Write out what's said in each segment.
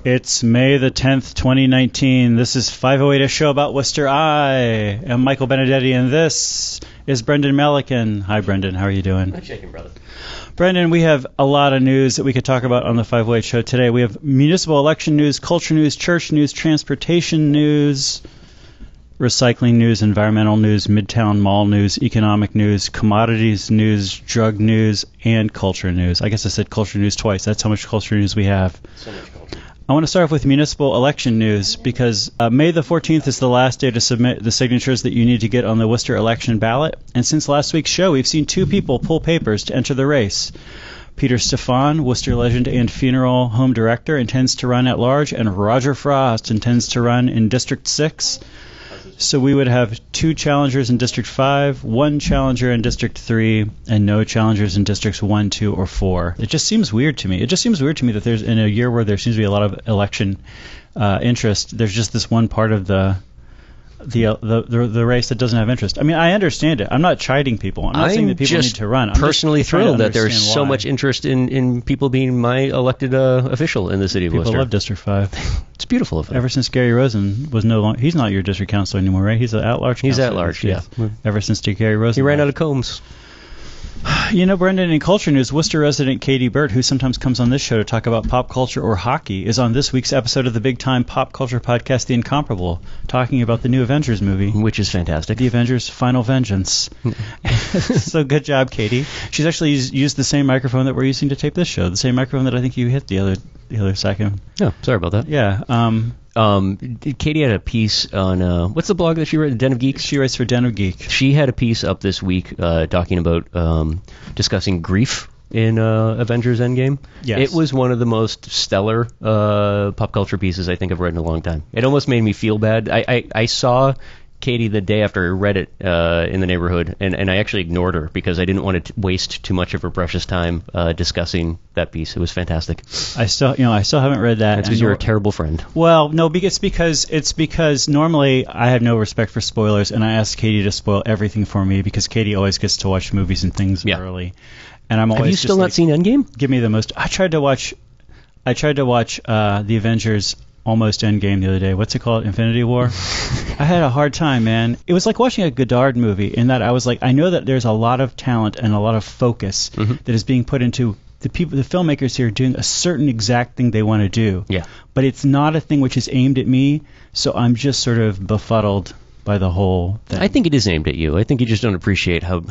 It's May the 10th, 2019. This is 508, a show about Worcester. I am Michael Benedetti, and this is Brendan Melican. Hi, Brendan. How are you doing? I'm shaking, brother. Brendan, we have a lot of news that we could talk about on the 508 show today. We have municipal election news, culture news, church news, transportation news, recycling news, environmental news, Midtown Mall news, economic news, commodities news, drug news, and culture news. I guess I said culture news twice. That's how much culture news we have. So much culture. I want to start off with municipal election news because May the 14th is the last day to submit the signatures that you need to get on the Worcester election ballot. And since last week's show, we've seen two people pull papers to enter the race. Peter Stefan, Worcester legend and funeral home director, intends to run at large, and Roger Frost intends to run in District 6. So we would have two challengers in District 5, one challenger in District 3, and no challengers in Districts 1, 2, or 4. It just seems weird to me. It just seems weird to me that there's, in a year where there seems to be a lot of election interest, there's just this one part of the race that doesn't have interest. I mean, I understand it. I'm not chiding people. I'm not saying that people need to run. I'm personally just trying thrilled to that there's understand so why. much interest in people being my elected official in the city of People Worcester. love District 5. It's beautiful of them. Ever since Gary Rosen was no longer, he's not your district councilor anymore, right? He's an at-large He's councilor. at-large, yeah. Ever since Gary Rosen. He ran out of combs. You know, Brendan, in culture news, Worcester resident Kayti Burt, who sometimes comes on this show to talk about pop culture or hockey, is on this week's episode of the big-time pop culture podcast, The Incomparable, talking about the new Avengers movie. Which is fantastic. The Avengers Final Vengeance. So good job, Katie. She's actually used the same microphone that we're using to tape this show, the same microphone that I think you hit the other second. Oh, sorry about that. Yeah. Katie had a piece on, what's the blog that she wrote, Den of Geeks? She writes for Den of Geek. She had a piece up this week talking about discussing grief in Avengers Endgame. Yes. It was one of the most stellar pop culture pieces I think I've read in a long time. It almost made me feel bad. I saw Katie the day after I read it in the neighborhood, and I actually ignored her because I didn't want to waste too much of her precious time discussing that piece. It was fantastic. I still haven't read that. That's because you're a terrible friend. Well, no, it's because normally I have no respect for spoilers, and I ask Katie to spoil everything for me because Katie always gets to watch movies and things early, and I'm always. Have you still not seen Endgame? Give me the most. I tried to watch the Avengers Almost Endgame the other day. What's it called? Infinity War? I had a hard time, man. It was like watching a Godard movie in that I was like, I know that there's a lot of talent and a lot of focus that is being put into the filmmakers here doing a certain exact thing they want to do. Yeah. But it's not a thing which is aimed at me, so I'm just sort of befuddled by the whole thing. I think it is aimed at you. I think you just don't appreciate how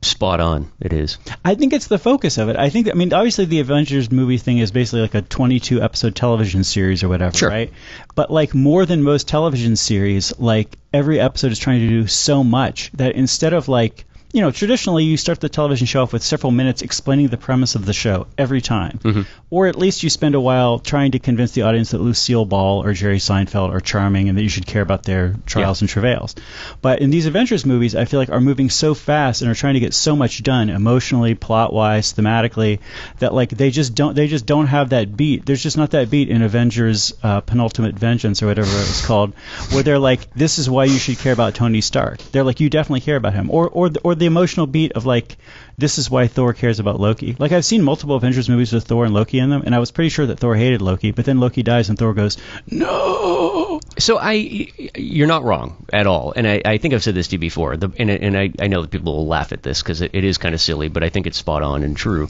spot on it is. I think it's the focus of it. I mean, obviously the Avengers movie thing is basically like a 22 episode television series or whatever, sure. Right? But like more than most television series, like every episode is trying to do so much that instead of like, you know, traditionally you start the television show off with several minutes explaining the premise of the show every time. Mm-hmm. Or at least you spend a while trying to convince the audience that Lucille Ball or Jerry Seinfeld are charming and that you should care about their trials and travails. But in these Avengers movies, I feel like are moving so fast and are trying to get so much done emotionally, plot-wise, thematically, that like they just don't have that beat. There's just not that beat in Avengers Penultimate Vengeance or whatever it was called, where they're like, this is why you should care about Tony Stark. They're like, you definitely care about him. Or the emotional beat of like, this is why Thor cares about Loki. Like I've seen multiple Avengers movies with Thor and Loki in them, and I was pretty sure that Thor hated Loki, but then Loki dies and Thor goes, no. So you're not wrong at all, and I think I've said this to you before, and I know that people will laugh at this because it is kind of silly, but I think it's spot on and true.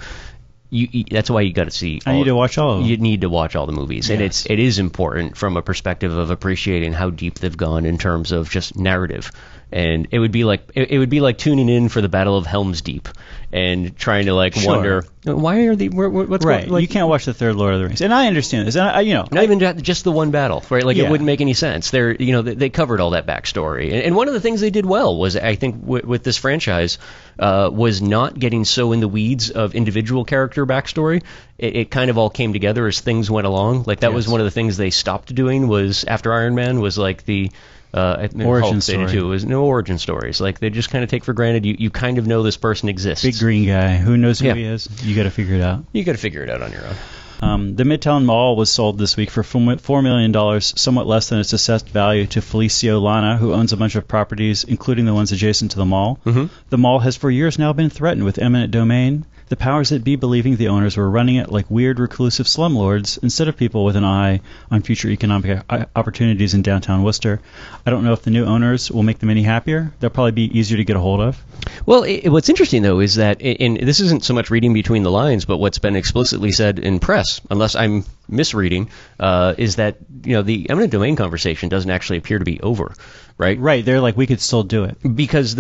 That's why you got to see. I need to watch all of them. You need to watch all the movies, yes. And it is important from a perspective of appreciating how deep they've gone in terms of just narrative. And it would be like tuning in for the Battle of Helm's Deep and trying to like wonder why are they what's right. going, like, you can't watch the third Lord of the Rings, and I understand this. And not even just the one battle, right? Like it wouldn't make any sense. They covered all that backstory, and one of the things they did well was I think with this franchise was not getting so in the weeds of individual character backstory. It kind of all came together as things went along. Like that was one of the things they stopped doing was after Iron Man was like the origin story. Too, was no origin stories. Like they just kind of take for granted you kind of know this person exists. Big green guy. Who knows who he is? You got to figure it out. You got to figure it out on your own. The Midtown Mall was sold this week for $4 million, somewhat less than its assessed value, to Felicio Lana, who owns a bunch of properties, including the ones adjacent to the mall. Mm-hmm. The mall has for years now been threatened with eminent domain. the powers that be believing the owners were running it like weird reclusive slumlords instead of people with an eye on future economic opportunities in downtown Worcester. I don't know if the new owners will make them any happier. They'll probably be easier to get a hold of. Well, what's interesting, though, is that, this isn't so much reading between the lines, but what's been explicitly said in press, unless I'm misreading, is that, the eminent domain conversation doesn't actually appear to be over, right? Right. They're like, we could still do it. Because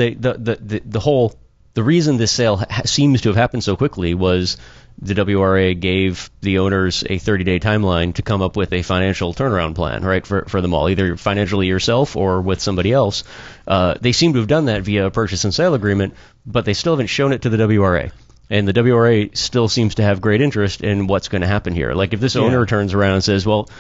the reason this sale seems to have happened so quickly was the WRA gave the owners a 30-day timeline to come up with a financial turnaround plan, right, for the mall, either financially yourself or with somebody else. They seem to have done that via a purchase and sale agreement, but they still haven't shown it to the WRA. And the WRA still seems to have great interest in what's going to happen here. Like if this owner turns around and says, well,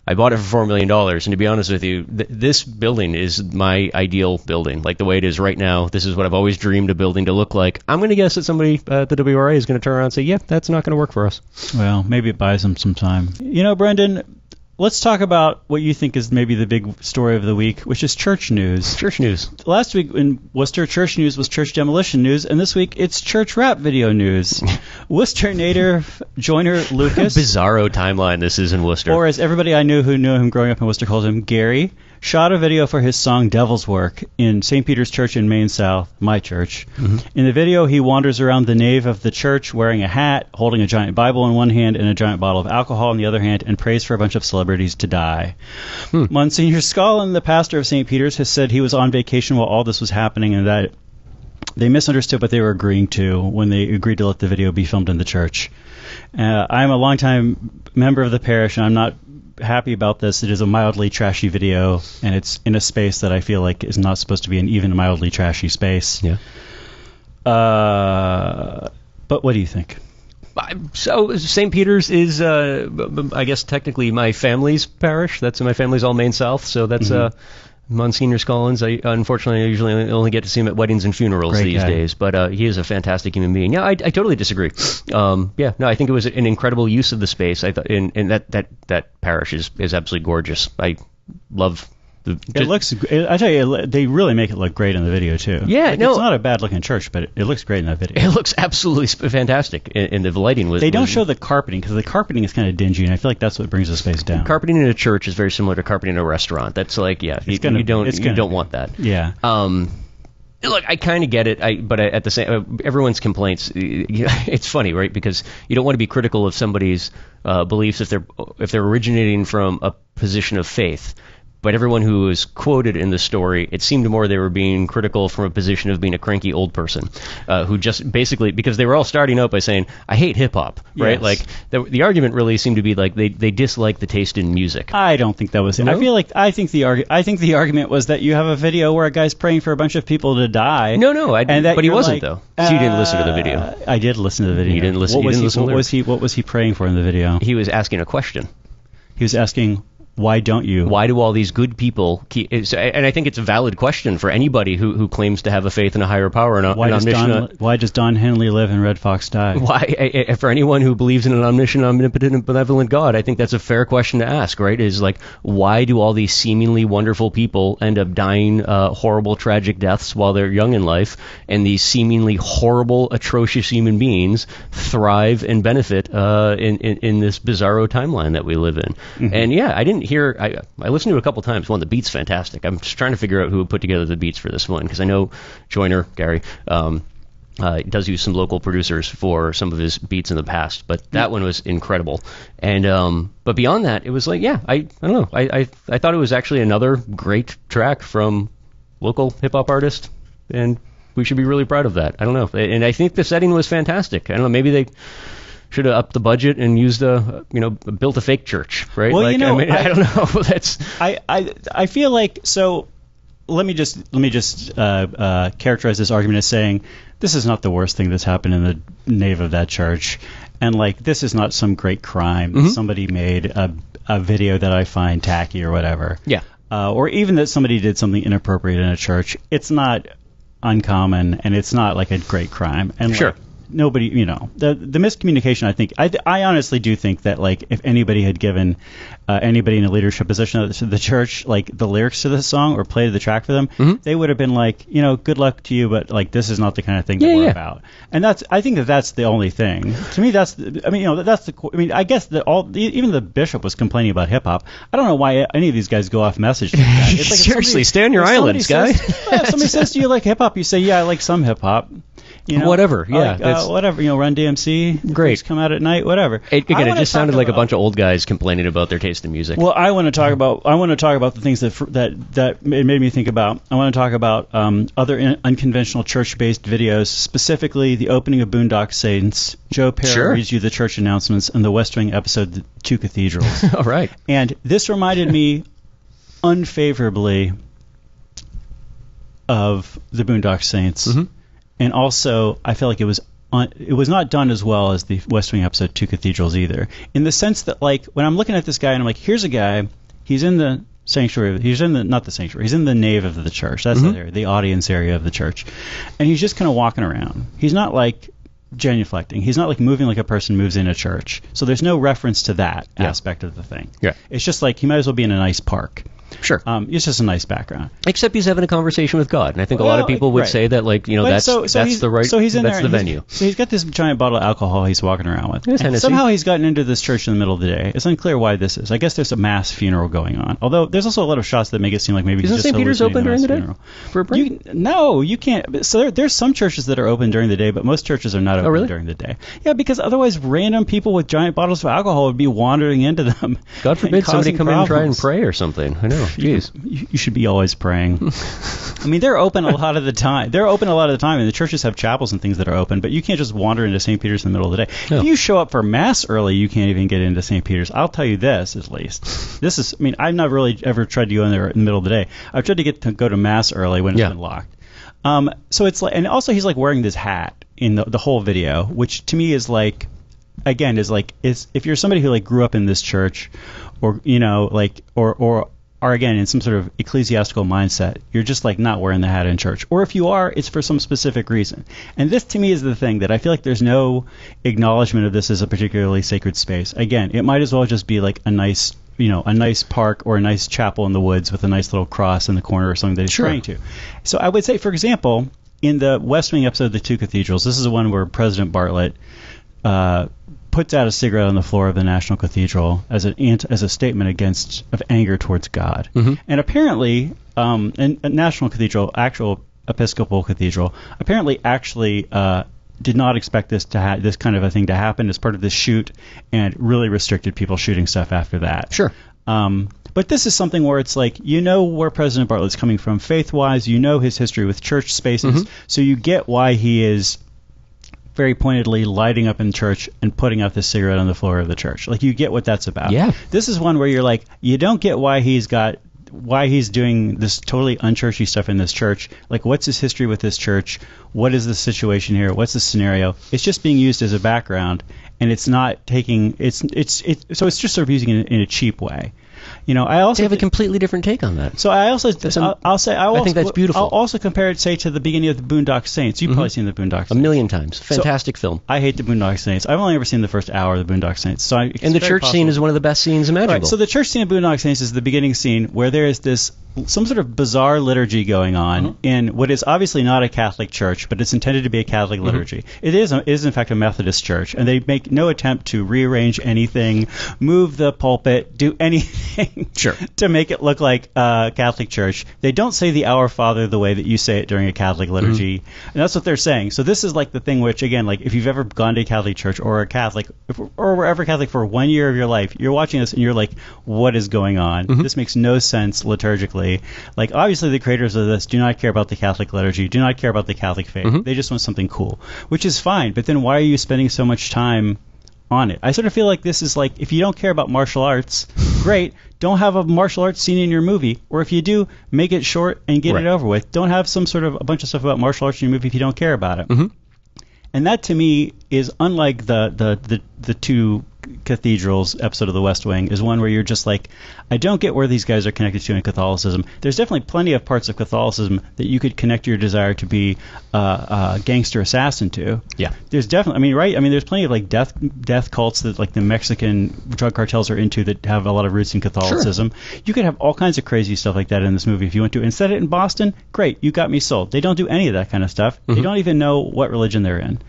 I bought it for $4 million, and to be honest with you, this building is my ideal building. Like the way it is right now, this is what I've always dreamed a building to look like. I'm going to guess that somebody at the WRA is going to turn around and say, yeah, that's not going to work for us. Well, maybe it buys them some time. Brendan, let's talk about what you think is maybe the big story of the week, which is church news. Church news. Last week in Worcester, church news was church demolition news, and this week it's church rap video news. Worcester native Joyner Lucas. Bizarro timeline this is in Worcester. Or as everybody I knew who knew him growing up in Worcester calls him, Gary, shot a video for his song Devil's Work in St. Peter's Church in Maine South, my church. Mm-hmm. In the video, he wanders around the nave of the church wearing a hat, holding a giant Bible in one hand and a giant bottle of alcohol in the other hand, and prays for a bunch of celebrities to die. Monsignor Scollin, the pastor of St. Peter's, has said he was on vacation while all this was happening and that they misunderstood what they were agreeing to when they agreed to let the video be filmed in the church. I'm a longtime member of the parish, and I'm not happy about this. It is a mildly trashy video, and it's in a space that I feel like is not supposed to be an even mildly trashy space. Yeah. But what do you think? So St. Peter's is, I guess, technically my family's parish. My family's all Maine South, so that's Monsignor Scollins. Unfortunately, I usually only get to see him at weddings and funerals these days, but he is a fantastic human being. Yeah, I totally disagree. I think it was an incredible use of the space. I thought, and that parish is absolutely gorgeous. I love. It looks. I tell you, they really make it look great in the video too. Yeah, it's not a bad looking church, but it looks great in that video. It looks absolutely fantastic, and the lighting was. They don't show the carpeting because the carpeting is kind of dingy, and I feel like that's what brings the space down. Carpeting in a church is very similar to carpeting in a restaurant. That's like, you don't want that. Yeah. Look, I kind of get it, but at the same, everyone's complaints. It's funny, right? Because you don't want to be critical of somebody's beliefs if they're originating from a position of faith. But everyone who was quoted in the story, it seemed more they were being critical from a position of being a cranky old person who just basically, because they were all starting out by saying, I hate hip-hop, right? Yes. Like, the argument really seemed to be like they dislike the taste in music. I don't think that was it. No? I think the argument was that you have a video where a guy's praying for a bunch of people to die. No, but he wasn't, though. So you didn't listen to the video. I did listen to the video. You didn't listen. What was he praying for in the video? He was asking a question. He was asking, why don't you? Why do all these good people keep... And I think it's a valid question for anybody who claims to have a faith in a higher power. Why does Don Henley live and Red Fox die? Why? For anyone who believes in an omniscient, omnipotent, and benevolent God, I think that's a fair question to ask, right? Is like, why do all these seemingly wonderful people end up dying horrible, tragic deaths while they're young in life, and these seemingly horrible, atrocious human beings thrive and benefit in this bizarro timeline that we live in? Mm-hmm. And yeah, I didn't hear. I listened to it a couple times. One, the beat's fantastic. I'm just trying to figure out who put together the beats for this one, because I know Joyner, Gary, does use some local producers for some of his beats in the past, but that one was incredible. And but beyond that, it was like, yeah, I don't know. I thought it was actually another great track from local hip hop artist, and we should be really proud of that. I don't know, and I think the setting was fantastic. I don't know, maybe they should have upped the budget and used built a fake church, right? Well, I don't know. That's I feel like, so let me just characterize this argument as saying this is not the worst thing that's happened in the nave of that church, and like this is not some great crime. Mm-hmm. Somebody made a video that I find tacky or whatever. Yeah. Or even that somebody did something inappropriate in a church. It's not uncommon, and it's not like a great crime. And sure. nobody, you know, the miscommunication. I think I honestly do think that like if anybody had given anybody in a leadership position at the church like the lyrics to this song or played the track for them, they would have been like, you know, good luck to you, but like this is not the kind of thing that we're about. And I think that's the only thing. To me, I guess that even the bishop was complaining about hip hop. I don't know why any of these guys go off message like that. It's like seriously, stay on your islands, guy. If somebody says to you like hip hop, you say, yeah, I like some hip hop. You know, whatever, yeah, like, whatever. You know, Run DMC. Great. Come out at night. Whatever. It just sounded like a bunch of old guys complaining about their taste in music. Well, I want to talk about the things that it made me think about. I want to talk about other unconventional church-based videos, specifically the opening of Boondock Saints. Joe Perry reads you the church announcements, and the West Wing episode, The Two Cathedrals. All right. And this reminded me unfavorably of the Boondock Saints. And also, I feel like it was not done as well as the West Wing episode Two Cathedrals either. In the sense that, like, when I'm looking at this guy and I'm like, here's a guy, he's in the sanctuary, he's in the nave of the church. That's the audience area of the church. And he's just kind of walking around. He's not like genuflecting. He's not like moving like a person moves in a church. So there's no reference to that aspect of the thing. Yeah. It's just like he might as well be in a nice park. Sure. It's just a nice background. Except he's having a conversation with God. And I think a lot of people would say that, like, you know, that's the right, so he's in that's the venue. So he's got this giant bottle of alcohol he's walking around with. And somehow he's gotten into this church in the middle of the day. It's unclear why this is. I guess there's a mass funeral going on. Although there's also a lot of shots that make it seem like maybe he's just St. Peter's open during the day for a break? No, you can't. So there's some churches that are open during the day, but most churches are not open during the day. Yeah, because otherwise random people with giant bottles of alcohol would be wandering into them. God forbid somebody come in and try and pray or something. I know. Jeez. You should be always praying. I mean, they're open a lot of the time. And the churches have chapels and things that are open, but you can't just wander into St. Peter's in the middle of the day. No. If you show up for Mass early, you can't even get into St. Peter's. I'll tell you this, at least. I've not really ever tried to go in there in the middle of the day. I've tried to go to Mass early when it's been locked. So it's like, and also he's like wearing this hat in the whole video, which to me is like, again, if you're somebody who like grew up in this church, or you know, like, or are again in some sort of ecclesiastical mindset, you're just like not wearing the hat in church. Or if you are, it's for some specific reason. And this to me is the thing that I feel like there's no acknowledgement of this as a particularly sacred space. Again, it might as well just be like a nice park or a nice chapel in the woods with a nice little cross in the corner or something that he's praying to. So I would say, for example, in the West Wing episode of The Two Cathedrals, this is the one where President Bartlett puts out a cigarette on the floor of the National Cathedral as a statement of anger towards God. And apparently, and National Cathedral, actual Episcopal Cathedral, apparently actually did not expect this kind of a thing to happen as part of this shoot, and really restricted people shooting stuff after that. Sure. But this is something where it's like, you know where President Bartlett's coming from faith-wise, you know his history with church spaces, so you get why he is very pointedly lighting up in church and putting out this cigarette on the floor of the church. Like, you get what that's about. Yeah. This is one where you're like, you don't get why he's doing this totally unchurchy stuff in this church. Like, what's his history with this church? What is the situation here? What's the scenario? It's just being used as a background, and it's not taking so it's just sort of using it in a cheap way. You know, I also have a completely different take on that. So I also I think that's beautiful. I'll also compare it, say, to the beginning of the Boondock Saints. You've probably seen the Boondock Saints a million times. Fantastic film. I hate the Boondock Saints. I've only ever seen the first hour of the Boondock Saints. And the church scene is one of the best scenes imaginable. Right. So the church scene of Boondock Saints is the beginning scene where there is some sort of bizarre liturgy going on in what is obviously not a Catholic church, but it's intended to be a Catholic liturgy. It is in fact a Methodist church, and they make no attempt to rearrange anything, move the pulpit, do anything to make it look like a Catholic church. They don't say the Our Father the way that you say it during a Catholic liturgy, and that's what they're saying. So this is like the thing which, again, like if you've ever gone to a Catholic church or a Catholic or were ever Catholic for 1 year of your life, you're watching this and you're like, what is going on? This makes no sense liturgically. Like, obviously the creators of this do not care about the Catholic liturgy, do not care about the Catholic faith. They just want something cool, which is fine. But then why are you spending so much time on it? I sort of feel like this is like, if you don't care about martial arts, great, don't have a martial arts scene in your movie. Or if you do, make it short and get it over with. Don't have a bunch of stuff about martial arts in your movie if you don't care about it. And that to me is unlike the cathedrals episode of The West Wing is one where you're just like, I don't get where these guys are connected to in Catholicism. There's definitely plenty of parts of Catholicism that you could connect your desire to be a gangster assassin to. Yeah. There's definitely, I mean, right? I mean, there's plenty of like death cults that like the Mexican drug cartels are into that have a lot of roots in Catholicism. Sure. You could have all kinds of crazy stuff like that in this movie if you want to. And set it in Boston, great, you got me sold. They don't do any of that kind of stuff. They don't even know what religion they're in.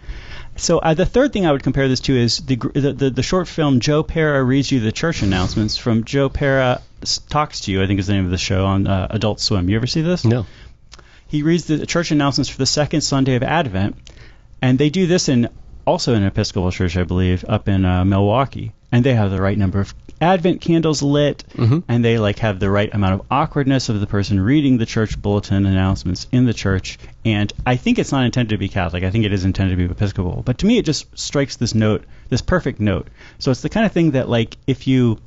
So the third thing I would compare this to is the short film Joe Pera Reads You the Church Announcements from Joe Pera Talks to You, I think is the name of the show on Adult Swim. You ever see this? No. He reads the church announcements for the second Sunday of Advent, and they do this also in an Episcopal church, I believe, up in Milwaukee. And they have the right number of Advent candles lit, and they like have the right amount of awkwardness of the person reading the church bulletin announcements in the church. And I think it's not intended to be Catholic. I think it is intended to be Episcopal. But to me, it just strikes this note, this perfect note. So it's the kind of thing that, like, if you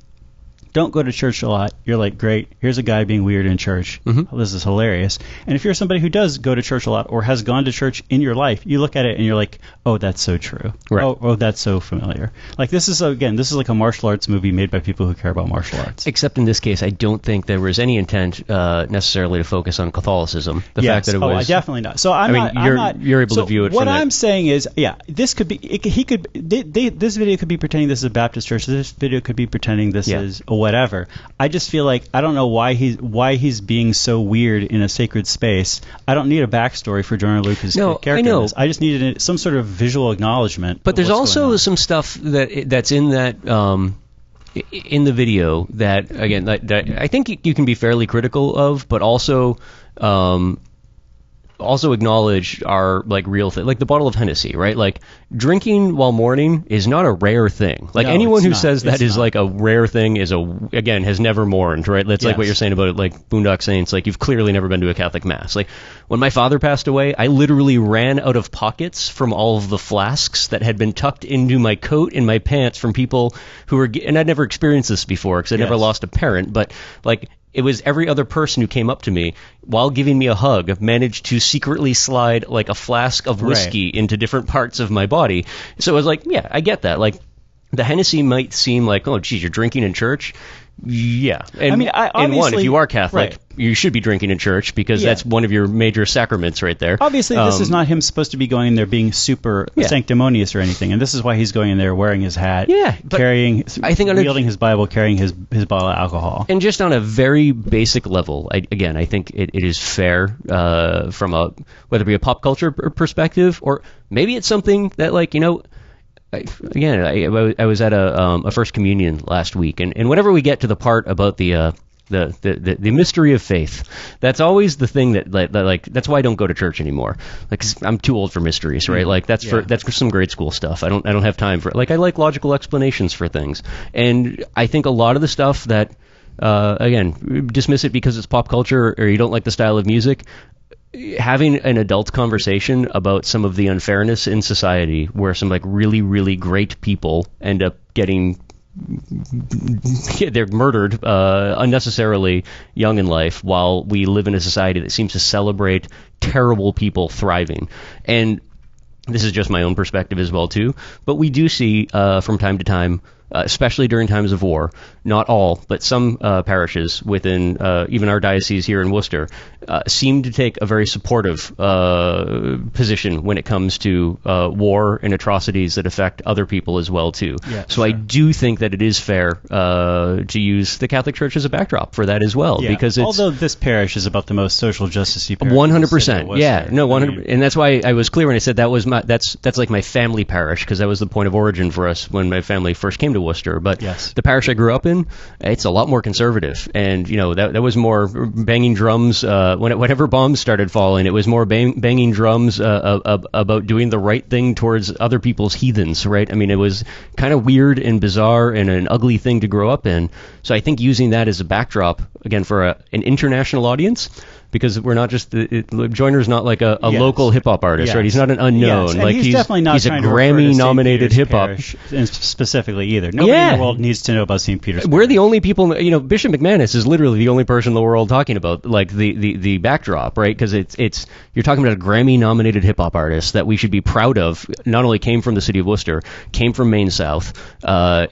don't go to church a lot, you're like, great, here's a guy being weird in church. This is hilarious. And if you're somebody who does go to church a lot or has gone to church in your life, you look at it and you're like, oh, that's so true. Right. Oh, that's so familiar. Like, this is like a martial arts movie made by people who care about martial arts. Except in this case, I don't think there was any intent necessarily to focus on Catholicism. The fact that it was... definitely not. So you're able to view it what from I'm saying is, this could be... This video could be pretending this is a Baptist church. This video could be pretending this is whatever. I just feel like I don't know why he's being so weird in a sacred space. I don't need a backstory for Joyner Lucas' character. I know. I just needed some sort of visual acknowledgement. But there's also some stuff that's in that in the video that again that I think you can be fairly critical of, but also acknowledge are like real thing, like the bottle of Hennessy, right? Like drinking while mourning is not a rare thing. Like anyone who says that is like a rare thing has never mourned, right? That's like what you're saying about it, like Boondock Saints. Like you've clearly never been to a Catholic mass. Like when my father passed away, I literally ran out of pockets from all of the flasks that had been tucked into my coat and my pants from people who were, and I'd never experienced this before because I'd never lost a parent, but like it was every other person who came up to me while giving me a hug managed to secretly slide like a flask of whiskey into different parts of my body. So I was like, yeah, I get that. Like the Hennessy might seem like, oh, geez, you're drinking in church. Yeah. And, I mean, if you are Catholic, you should be drinking in church because that's one of your major sacraments right there. Obviously, this is not him supposed to be going in there being super sanctimonious or anything, and this is why he's going in there wearing his hat, wielding his Bible, carrying his bottle of alcohol. And just on a very basic level, I think it is fair from whether it be a pop culture perspective or maybe it's something that, like, you know, I was at a First Communion last week, and whenever we get to the part about the mystery of faith, that's always the thing that that's why I don't go to church anymore. Like 'cause I'm too old for mysteries, right? Like that's for some grade school stuff. I don't have time for it. Like I like logical explanations for things, and I think a lot of the stuff that again, dismiss it because it's pop culture or you don't like the style of music. Having an adult conversation about some of the unfairness in society where some like really, really great people end up getting they're murdered unnecessarily young in life while we live in a society that seems to celebrate terrible people thriving. And this is just my own perspective as well too, but we do see from time to time, especially during times of war, not all, but some parishes within even our diocese here in Worcester seem to take a very supportive position when it comes to war and atrocities that affect other people as well too. Yeah, so sure. I do think that it is fair to use the Catholic Church as a backdrop for that as well, because although this parish is about the most social justice-y parish. 100%. Yeah, no, 100%. And that's why I was clear when I said that's like my family parish, because that was the point of origin for us when my family first came to Worcester. But the parish I grew up in, it's a lot more conservative, and you know that was more banging drums. Whenever bombs started falling, it was more banging drums about doing the right thing towards other people's heathens, right? I mean, it was kind of weird and bizarre and an ugly thing to grow up in. So I think using that as a backdrop, again, for an international audience, because we're not just Joyner's not like a local hip hop artist, right? He's not an unknown. Like he's definitely not he's a trying Grammy-nominated hip hop specifically either. Nobody in the world needs to know about St. Peter's. We're the only people. Bishop McManus is literally the only person in the world talking about like the backdrop, right? Because it's you're talking about a Grammy-nominated hip hop artist that we should be proud of. Not only came from the city of Worcester, came from Maine South,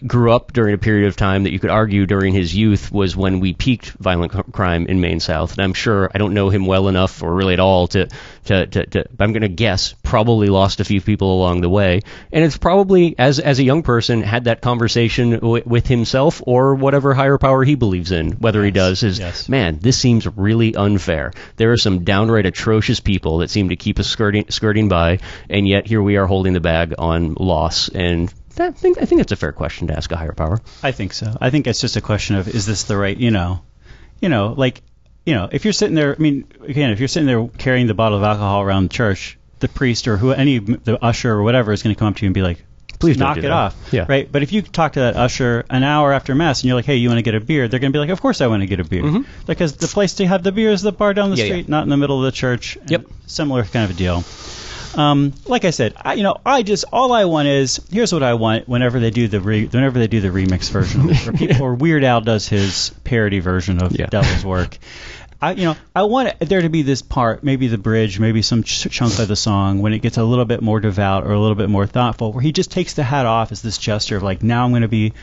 grew up during a period of time that you could argue during his youth was when we peaked violent crime in Maine South. And I'm sure I don't know him well enough or really at all to but I'm going to guess probably lost a few people along the way. And it's probably as a young person had that conversation with himself or whatever higher power he believes in. Whether he does is man, this seems really unfair. There are some downright atrocious people that seem to keep us skirting by, and yet here we are holding the bag on loss. And I think it's a fair question to ask a higher power. I think so. I think it's just a question of, is this the right, if you're sitting there, if you're sitting there carrying the bottle of alcohol around the church, the priest or the usher or whatever is going to come up to you and be like, please knock it off. Yeah. Right? But if you talk to that usher an hour after Mass and you're like, hey, you want to get a beer? They're going to be like, of course I want to get a beer. Mm-hmm. Because the place to have the beer is the bar down the street, not in the middle of the church. Yep. Similar kind of a deal. Like I said, all I want is, here's what I want whenever they do the remix version, or Weird Al does his parody version of Devil's Work. I want there to be this part, maybe the bridge, maybe some chunk of the song when it gets a little bit more devout or a little bit more thoughtful, where he just takes the hat off as this gesture of like, now I'm going to be,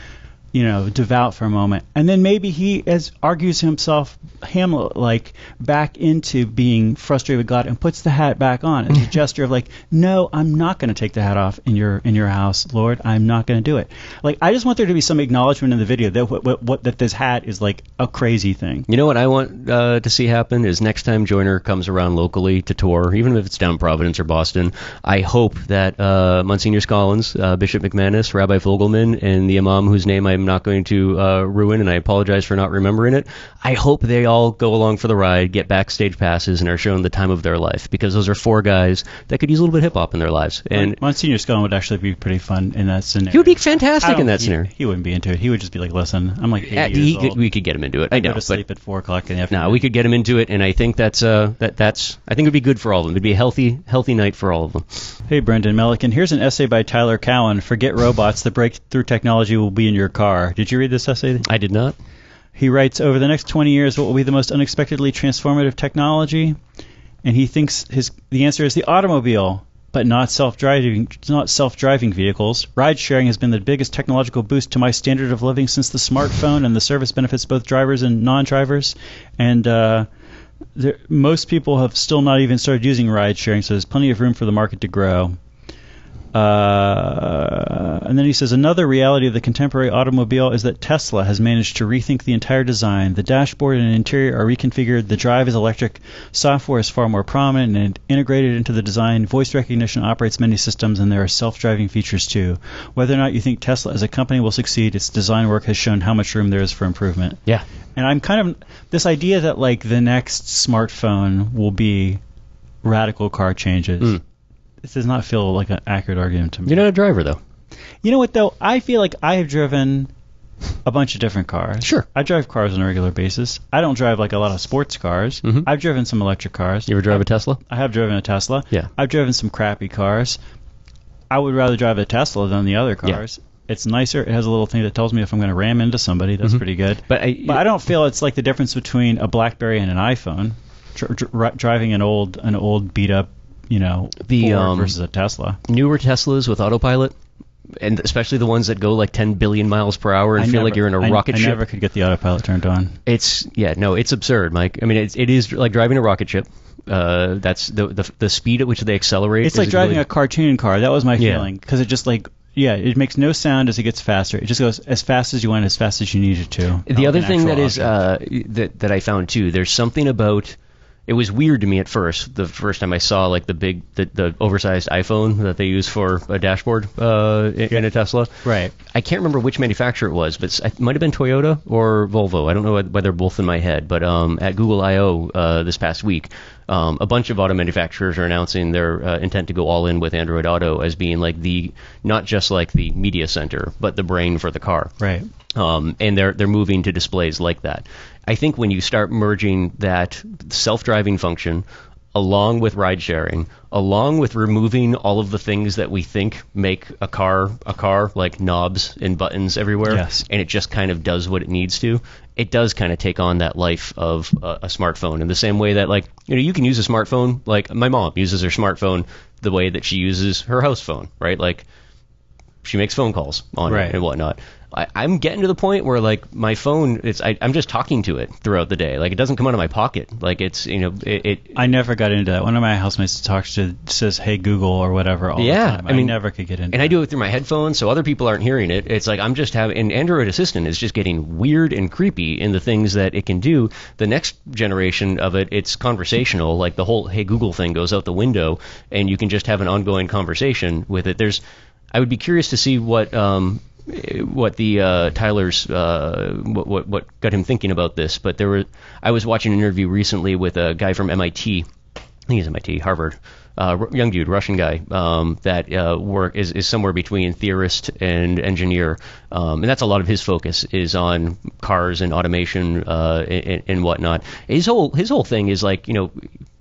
devout for a moment. And then maybe he argues himself, Hamlet, like, back into being frustrated with God and puts the hat back on as a gesture of like, no, I'm not going to take the hat off in your house, Lord. I'm not going to do it. Like, I just want there to be some acknowledgement in the video that that this hat is like a crazy thing. You know what I want to see happen is next time Joyner comes around locally to tour, even if it's down Providence or Boston, I hope that Monsignor Scollins, Bishop McManus, Rabbi Fogelman, and the Imam whose name I'm not going to ruin, and I apologize for not remembering it, I hope they all go along for the ride, get backstage passes, and are shown the time of their life, because those are four guys that could use a little bit of hip-hop in their lives. And Monsignor Scollins would actually be pretty fun in that scenario. He would be fantastic in that scenario. He wouldn't be into it. He would just be like, listen, I'm like 80 years old. We could get him into it. I know. Go to sleep at 4 o'clock in the afternoon. No, we could get him into it, and I think I think it would be good for all of them. It'd be a healthy night for all of them. Hey, Brendan Melican, here's an essay by Tyler Cowen. Forget robots. The breakthrough technology will be in your car. Did you read this essay? I did not. He writes, over the next 20 years, what will be the most unexpectedly transformative technology? And he thinks the answer is the automobile, but not self-driving vehicles. Ride-sharing has been the biggest technological boost to my standard of living since the smartphone, and the service benefits both drivers and non-drivers. And most people have still not even started using ride-sharing, so there's plenty of room for the market to grow. And then he says, another reality of the contemporary automobile is that Tesla has managed to rethink the entire design. The dashboard and interior are reconfigured. The drive is electric. Software is far more prominent and integrated into the design. Voice recognition operates many systems, and there are self-driving features too. Whether or not you think Tesla as a company will succeed, its design work has shown how much room there is for improvement. Yeah. And I'm kind of this idea that like the next smartphone will be radical car changes. This does not feel like an accurate argument to me. You're not a driver, though. You know what, though? I feel like I have driven a bunch of different cars. Sure. I drive cars on a regular basis. I don't drive like a lot of sports cars. Mm-hmm. I've driven some electric cars. You ever drive a Tesla? I have driven a Tesla. Yeah. I've driven some crappy cars. I would rather drive a Tesla than the other cars. Yeah. It's nicer. It has a little thing that tells me if I'm going to ram into somebody. That's pretty good. But I don't feel it's like the difference between a BlackBerry and an iPhone. Driving an old beat up, Ford versus a Tesla. Newer Teslas with autopilot, and especially the ones that go like 10 billion miles per hour and feel like you're in a rocket ship. I never could get the autopilot turned on. It's absurd, Mike. I mean, it is like driving a rocket ship. That's the speed at which they accelerate. It's like driving a cartoon car. That was my feeling, because it just it makes no sound as it gets faster. It just goes as fast as you want, as fast as you need it to. The other thing that is that I found too, there's something about. It was weird to me at first, the first time I saw like the oversized iPhone that they use for a dashboard in a Tesla. Right. I can't remember which manufacturer it was, but it might have been Toyota or Volvo. I don't know whether they're both in my head, but at Google I/O this past week, a bunch of auto manufacturers are announcing their intent to go all in with Android Auto as being like not just like the media center, but the brain for the car. Right. And they're moving to displays like that. I think when you start merging that self-driving function along with ride sharing, along with removing all of the things that we think make a car, like knobs and buttons everywhere, yes, and it just kind of does what it needs to, it does kind of take on that life of a smartphone in the same way that, like, you can use a smartphone, like my mom uses her smartphone the way that she uses her house phone, right? Like, she makes phone calls on it and whatnot. I'm getting to the point where, like, my phone, I'm just talking to it throughout the day. Like, it doesn't come out of my pocket. Like, it's, I never got into that. One of my housemates talks to says, "Hey Google" or whatever all the time. I never could get into it. And I do it through my headphones, so other people aren't hearing it. It's like I'm just having, and Android Assistant is just getting weird and creepy in the things that it can do. The next generation of it, it's conversational. Like, the whole "Hey Google" thing goes out the window, and you can just have an ongoing conversation with it. I would be curious to see what the Tyler's what got him thinking about this. But I was watching an interview recently with a guy from MIT. I think he's MIT, Harvard, young dude, Russian guy, that is somewhere between theorist and engineer, and that's a lot of his focus is on cars and automation and whatnot. His whole thing is, like,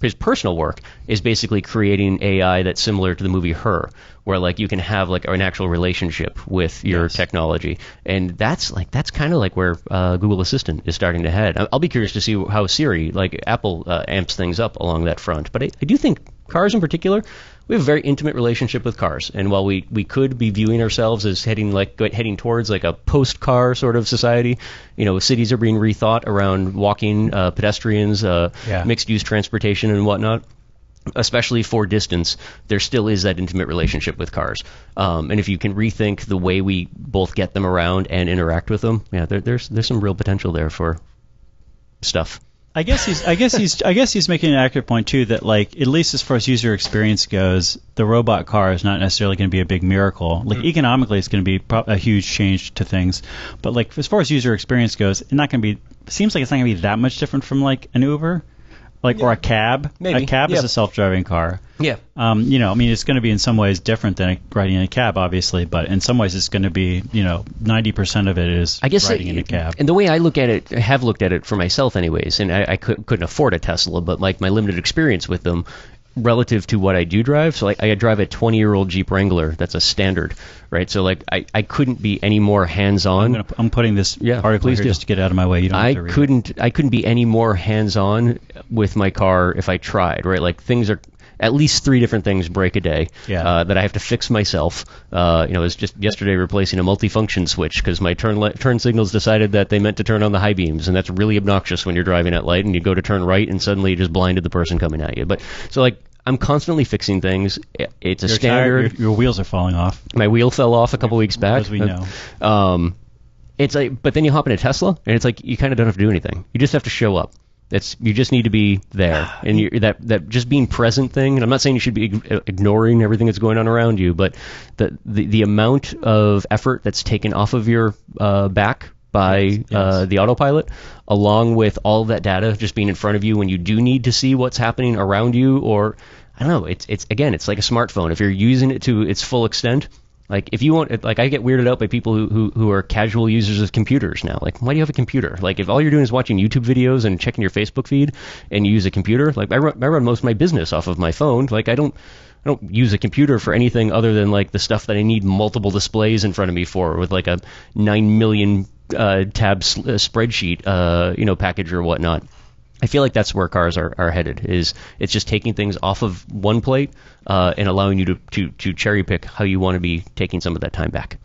his personal work is basically creating AI that's similar to the movie Her, where, like, you can have, like, an actual relationship with your technology, and that's kind of like where Google Assistant is starting to head. I'll be curious to see how Siri, like Apple, amps things up along that front. But I do think cars in particular, we have a very intimate relationship with cars, and while we could be viewing ourselves as heading towards like a post-car sort of society, cities are being rethought around walking, pedestrians, mixed-use transportation and whatnot. Especially for distance, there still is that intimate relationship with cars, and if you can rethink the way we both get them around and interact with them, there's some real potential there for stuff. I guess he's making an accurate point too, that, like, at least as far as user experience goes, the robot car is not necessarily going to be a big miracle. Like, economically, it's going to be a huge change to things, but, like, as far as user experience goes, seems like it's not going to be that much different from, like, an Uber. Or a cab. Maybe. A cab is a self-driving car. Yeah. It's going to be in some ways different than riding in a cab, obviously, but in some ways it's going to be, 90% of it is riding in a cab. And the way I have looked at it for myself anyways, and I couldn't afford a Tesla, but, like, my limited experience with them relative to what I do drive. So, like, I drive a 20-year-old Jeep Wrangler. That's a standard, right? So, like, I couldn't be any more hands-on. I'm putting this article here just to get out of my way. You don't have to read it. I couldn't be any more hands-on with my car if I tried, right? Like, things are at least 3 different things break a day that I have to fix myself. It was just yesterday replacing a multifunction switch because my turn signals decided that they meant to turn on the high beams, and that's really obnoxious when you're driving at light and you go to turn right and suddenly you just blinded the person coming at you. But so, like, I'm constantly fixing things. It's a standard. Your wheels are falling off. My wheel fell off a couple weeks back. As we know. It's like, but then you hop in a Tesla, and it's like you kind of don't have to do anything. You just have to show up. You just need to be there, and that just being present thing. And I'm not saying you should be ignoring everything that's going on around you, but the amount of effort that's taken off of your back by the autopilot, along with all of that data just being in front of you when you do need to see what's happening around you, or I don't know. It's like a smartphone. If you're using it to its full extent. Like, if you want, like, I get weirded out by people who are casual users of computers now. Like, why do you have a computer? Like, if all you're doing is watching YouTube videos and checking your Facebook feed, and you use a computer, like, I run most of my business off of my phone. Like, I don't use a computer for anything other than, like, the stuff that I need multiple displays in front of me for, with, like, a 9 million tab spreadsheet, package or whatnot. I feel like that's where cars are headed. It's just taking things off of one plate and allowing you to cherry pick how you want to be taking some of that time back.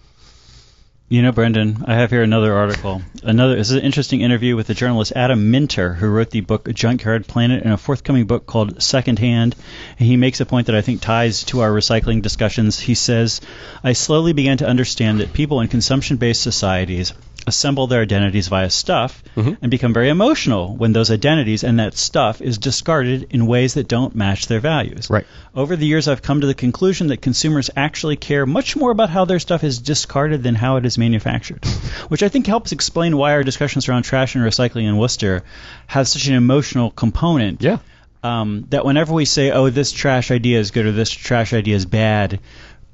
Brendan, I have here another article. This is an interesting interview with the journalist Adam Minter, who wrote the book Junkyard Planet and a forthcoming book called Secondhand. And he makes a point that I think ties to our recycling discussions. He says, "I slowly began to understand that people in consumption-based societies assemble their identities via stuff and become very emotional when those identities and that stuff is discarded in ways that don't match their values. Right. Over the years, I've come to the conclusion that consumers actually care much more about how their stuff is discarded than how it is manufactured," which I think helps explain why our discussions around trash and recycling in Worcester have such an emotional component. Yeah. That whenever we say, oh, this trash idea is good or this trash idea is bad,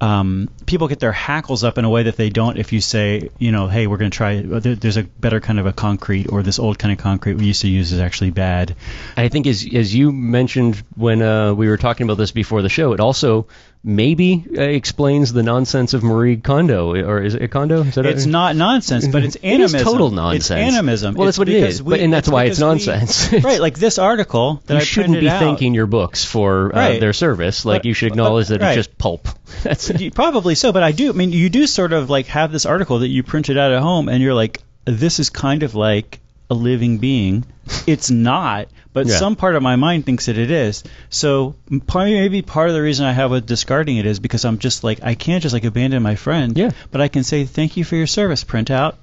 people get their hackles up in a way that they don't if you say, hey, we're going to try, there's a better kind of a concrete, or this old kind of concrete we used to use is actually bad. I think as you mentioned when we were talking about this before the show, it also maybe explains the nonsense of Marie Kondo, or is it Kondo? It's not nonsense, but it's animism. It is total nonsense. It's animism. Well, that's what it is, and that's why it's nonsense. Right, like this article that I printed out. You shouldn't be thanking your books for their service. Like, you should acknowledge that it's just pulp. That's probably so, but you do sort of like have this article that you printed out at home, and you're like, this is kind of like a living being. It's not, but some part of my mind thinks that it is. So maybe part of the reason I have with discarding it is because I'm just like, I can't just like abandon my friend. Yeah. But I can say, thank you for your service, print out.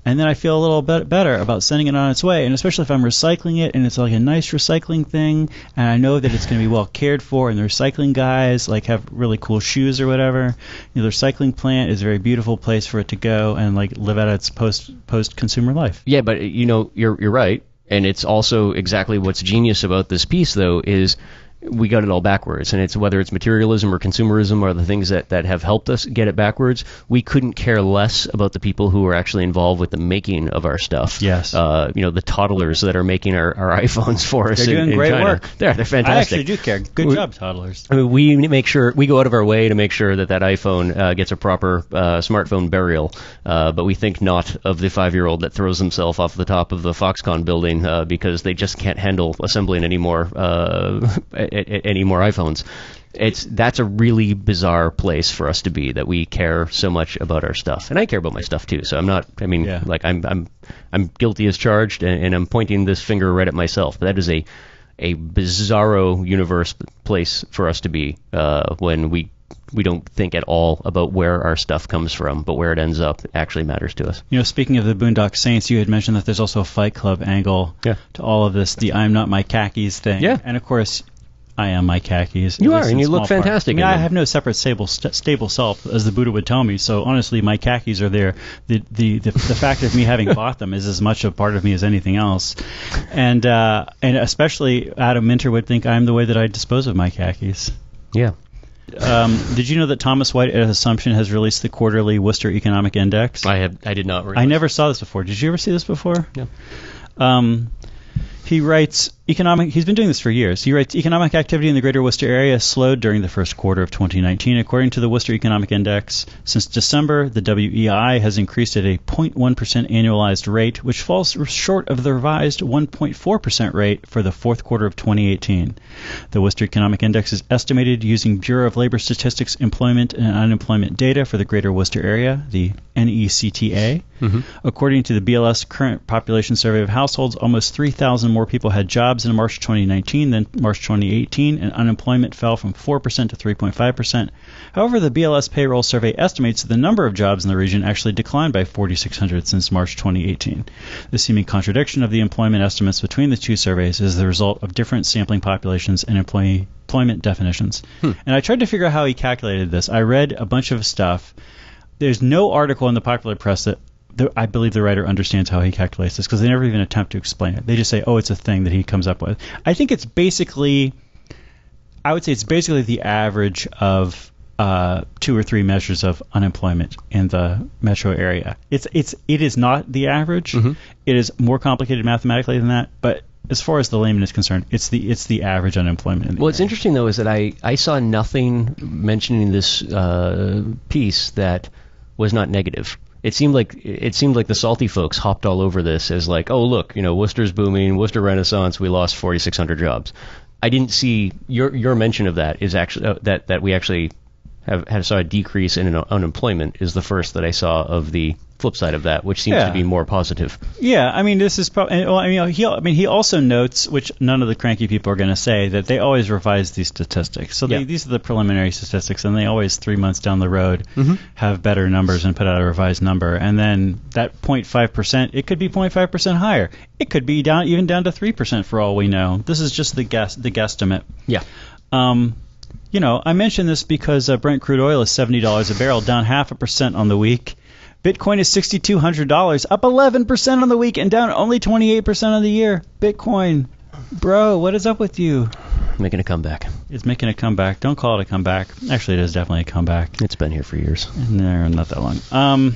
And then I feel a little bit better about sending it on its way. And especially if I'm recycling it and it's like a nice recycling thing, and I know that it's going to be well cared for, and the recycling guys like have really cool shoes or whatever. The recycling plant is a very beautiful place for it to go and like live out its post consumer life. Yeah, but you're right. And it's also exactly what's genius about this piece, though, is we got it all backwards. And it's whether it's materialism or consumerism or the things that have helped us get it backwards, we couldn't care less about the people who are actually involved with the making of our stuff. Yes. The toddlers that are making our iPhones for us. They're doing in great China. work. They're fantastic. I actually do care. Good job, toddlers. I mean, we go out of our way to make sure that iPhone gets a proper smartphone burial, but we think not of the 5-year-old that throws himself off the top of the Foxconn building because they just can't handle assembling any more iPhones. That's a really bizarre place for us to be, that we care so much about our stuff, and I care about my stuff too. So I'm not. I mean, I'm guilty as charged, and I'm pointing this finger right at myself. But that is a bizarro universe place for us to be when we don't think at all about where our stuff comes from, but where it ends up actually matters to us. Speaking of the Boondock Saints, you had mentioned that there's also a Fight Club angle to all of this, the I'm not my khakis thing. Yeah. And of course, I am my khakis. You are, and you look fantastic. I have no separate stable self, as the Buddha would tell me. So honestly, my khakis are there. The fact of me having bought them is as much a part of me as anything else. And especially Adam Minter would think I'm the way that I dispose of my khakis. Yeah. Did you know that Thomas White at Assumption has released the quarterly Worcester Economic Index? I did not realize. I never saw this before. Did you ever see this before? No. He writes, he's been doing this for years. He writes, economic activity in the greater Worcester area slowed during the first quarter of 2019. According to the Worcester Economic Index, since December, the WEI has increased at a 0.1% annualized rate, which falls short of the revised 1.4% rate for the fourth quarter of 2018. The Worcester Economic Index is estimated using Bureau of Labor Statistics employment and unemployment data for the greater Worcester area, the NECTA. Mm-hmm. According to the BLS current population survey of households, almost 3,000 more people had jobs in March 2019 than March 2018, and unemployment fell from 4% to 3.5%. However, the BLS payroll survey estimates that the number of jobs in the region actually declined by 4,600 since March 2018. The seeming contradiction of the employment estimates between the two surveys is the result of different sampling populations and employment definitions. And I tried to figure out how he calculated this. I read a bunch of stuff. There's no article in the popular press that I believe the writer understands how he calculates this, because they never even attempt to explain it. They just say, oh, it's a thing that he comes up with. I think it's basically, I would say it's basically the average of 2 or 3 measures of unemployment in the metro area. It is not the average. Mm-hmm. It is more complicated mathematically than that, but as far as the layman is concerned, it's the average unemployment in the area. What's interesting, though, is that I saw nothing mentioning this piece that was not negative. It seemed like the salty folks hopped all over this as like, oh, look, Worcester's booming, Worcester Renaissance, we lost 4,600 jobs. I didn't see your mention of that is actually that we actually saw a decrease in unemployment is the first that I saw of the flip side of that, which seems to be more positive. Yeah, I mean, this is probably. Well, he also notes, which none of the cranky people are going to say, that they always revise these statistics. So these are the preliminary statistics, and they always 3 months down the road have better numbers and put out a revised number. And then that 0.5%, it could be 0.5% higher. It could be down to 3% for all we know. This is just the guesstimate. Yeah. I mention this because Brent crude oil is $70 a barrel, down 0.5% on the week. Bitcoin is $6,200, up 11% on the week and down only 28% on the year. Bitcoin, bro, what is up with you? making a comeback. It's making a comeback. Don't call it a comeback. Actually, it is definitely a comeback. It's been here for years. No, not that long.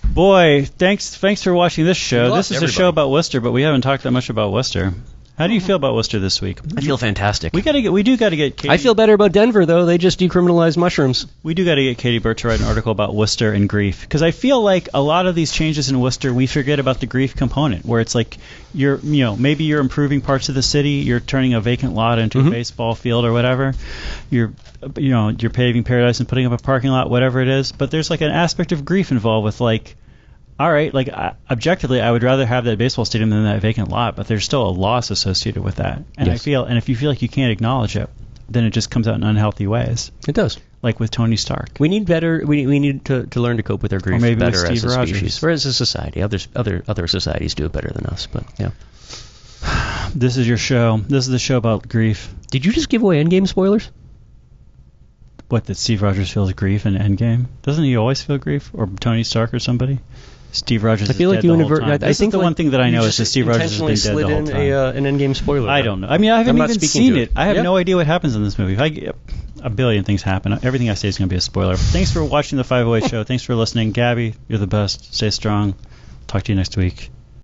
Boy, thanks for watching this show. This is a show about Worcester, but we haven't talked that much about Worcester. How do you feel about Worcester this week? I feel fantastic. We do got to get Katy. I feel better about Denver, though. They just decriminalized mushrooms. We do got to get Katy Burt to write an article about Worcester and grief, because I feel like a lot of these changes in Worcester, we forget about the grief component, where it's like maybe you're improving parts of the city, you're turning a vacant lot into a baseball field or whatever, you're paving Paradise and putting up a parking lot, whatever it is, but there's like an aspect of grief involved with like, all right, like objectively, I would rather have that baseball stadium than that vacant lot, but there's still a loss associated with that. And yes. If you feel like you can't acknowledge it, then it just comes out in unhealthy ways. It does. Like with Tony Stark. We need better. We need to learn to cope with our grief better as a Rogers. species, or as a society. Other societies do it better than us, but yeah. This is your show. This is the show about grief. Did you just give away Endgame spoilers? What, that Steve Rogers feels grief in Endgame? Doesn't he always feel grief? Or Tony Stark or somebody? Steve Rogers. I feel like you inadvertently. I think the one thing that I know is that Steve Rogers has been dead the whole time. An Endgame spoiler. I don't know. I mean, I haven't even seen it. I have no idea what happens in this movie. A billion things happen. Everything I say is going to be a spoiler. Thanks for watching the 508 show. Thanks for listening. Gabby, you're the best. Stay strong. Talk to you next week.